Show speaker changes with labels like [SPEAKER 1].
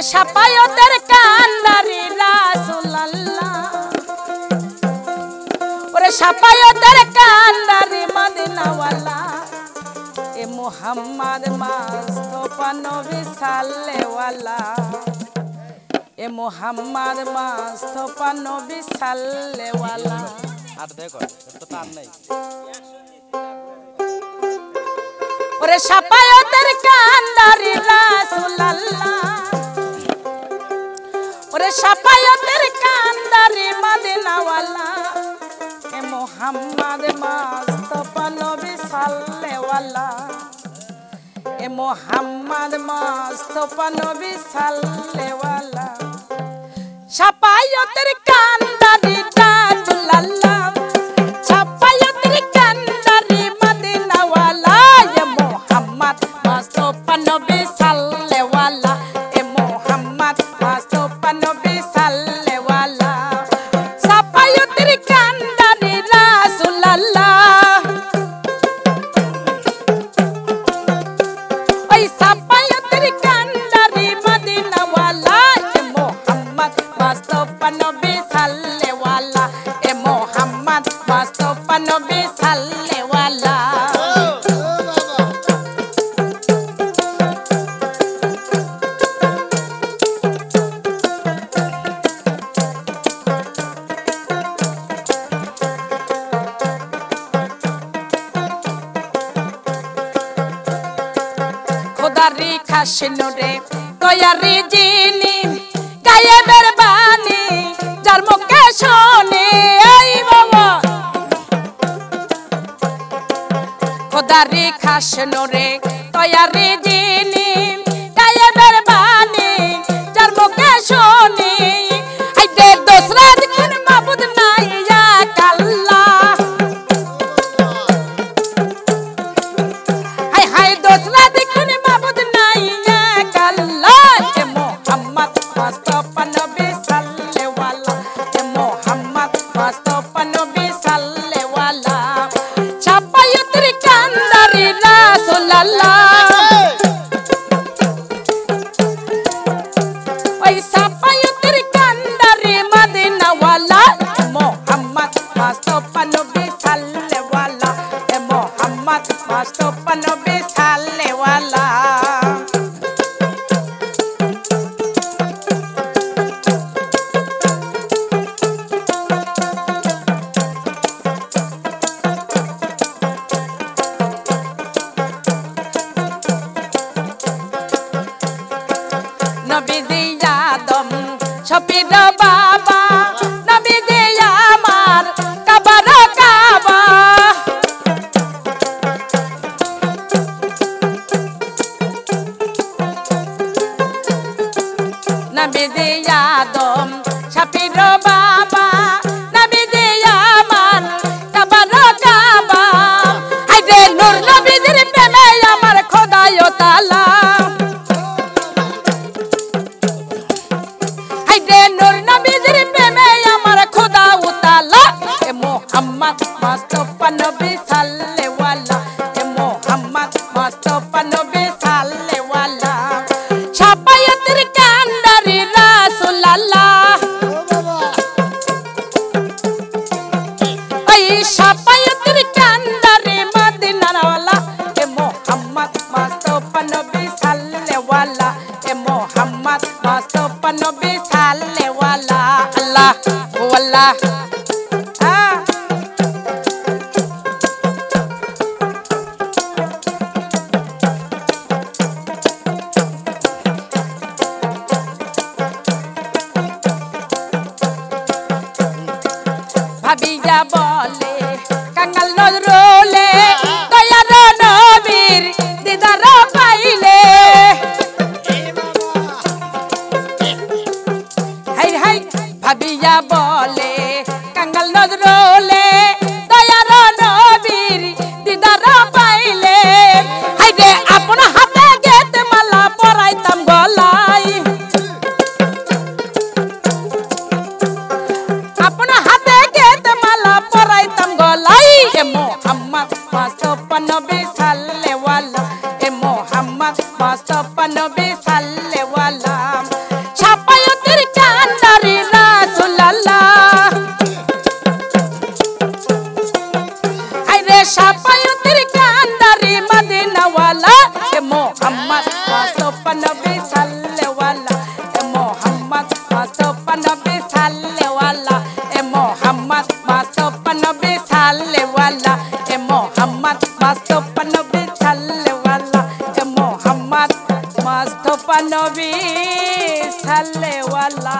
[SPEAKER 1] শাফায়াতের কান্ডারি রাসূলুল্লাহ ওরে শাফায়াতের কান্ডারি মদিনাওয়ালা এ মুহাম্মদ মুস্তাফা নবী সাল্লাল্লাহু এ মুহাম্মদ মুস্তাফা নবী সাল্লাল্লাহু আর দেখো তো তার নাই ওরে শাফায়াতের কান্ডারি রাসূলুল্লাহ ওরে শাফায়াতের কান্ডারি মদিনাওয়ালা এ মুহাম্মদ মুস্তাফা নবী সাল্লাল্লাহু এ মুহাম্মদ মুস্তাফা নবী সাল্লাল্লাহু শাফায়াতের কান্ডারি রাসূলুল্লাহ শাফায়াতের কান্ডারি মদিনাওয়ালা এ মুহাম্মদ মুস্তাফা নবী সাল্লাল্লাহু এ মুহাম্মদ মুস্তাফা নবী সাল্লাল্লাহু শাফায়াতের কান্ডারি রাসূলুল্লাহ ওই শাফায়াতের কান্ডারি মদিনাওয়ালা এ মুহাম্মদ মুস্তাফা নবী সাল্লাল্লাহু এ মুহাম্মদ মুস্তাফা নবী সাল্লাল্লাহু খোদারি খাসনুরে দয়ারি জিনি গায়েবের বাণী যার মুখে শুনি এই বাবা খোদারি খাসনুরে দয়ারি জিনি গায়েবের বাণী যার মুখে শুনি আইতে দোসরা দিন মাবুদ নাই ইয়া আল্লাহ হায় হায় দোসরা দিন মাবুদ নাই ইয়া আল্লাহ এ মুহাম্মদ মুস্তাফা নবী সাল্লাল্লাহু এ মুহাম্মদ মুস্তাফা নবী সাল্লাল্লাহু শাফায়াতের কান্ডারি রাসূলুল্লাহ ওই শাফায়াতের কান্ডারি মদিনাওয়ালা এ মুহাম্মদ মুস্তাফা নবী সাল্লাল্লাহু এ মুহাম্মদ মুস্তাফা নবী সাল্লাল্লাহু নবীজি আদম শফির বাবা নবীজি আমার কাবার কাবা নবীজি আদম শফির বাবা নবীজি আমার কাবার কাবা আইরে নূর নবীজির প্রেমে আমার খোদায় তাআলা নূর নবীজির প্রেমে আমার খোদা তাআলা এ মুহাম্মদ মুস্তাফা নবী সাল্লাল্লাহু এ মুহাম্মদ মুস্তাফা নবী সাল্লাল্লাহু শাফায়াতের কান্ডারি রাসূলুল্লাহ ওই শাফায়াতের কান্ডারি মদিনাওয়ালা এ মুহাম্মদ মুস্তাফা নবী সাল্লাল্লাহু এ মুহাম্মদ মুস্তাফা নবী সাল্লাল্লাহু আল্লাহ ওয়াল্লাহ ভাবিয়া বলে কাঙ্গাল নজরুলে দয়ার নবীর দিদার পাইলে হাই হাই ভাবিয়া বলে কাঙ্গাল নজরুলে দয়ার নবীর দিদার পাইলে হাই রে আপন হাতে গেতে মালা পরাইতাম গলায় আপন হাতে গেতে মালা পরাইতাম গলায় এ মুহাম্মদ মুস্তাফা নবী সাল্লাল্লাহু এ মুহাম্মদ মুস্তাফা নবী সাল্লাল্লাহু সাল্লেওয়ালা এ মোহাম্মদ মুস্তাফা নবী সাল্লেওয়ালা।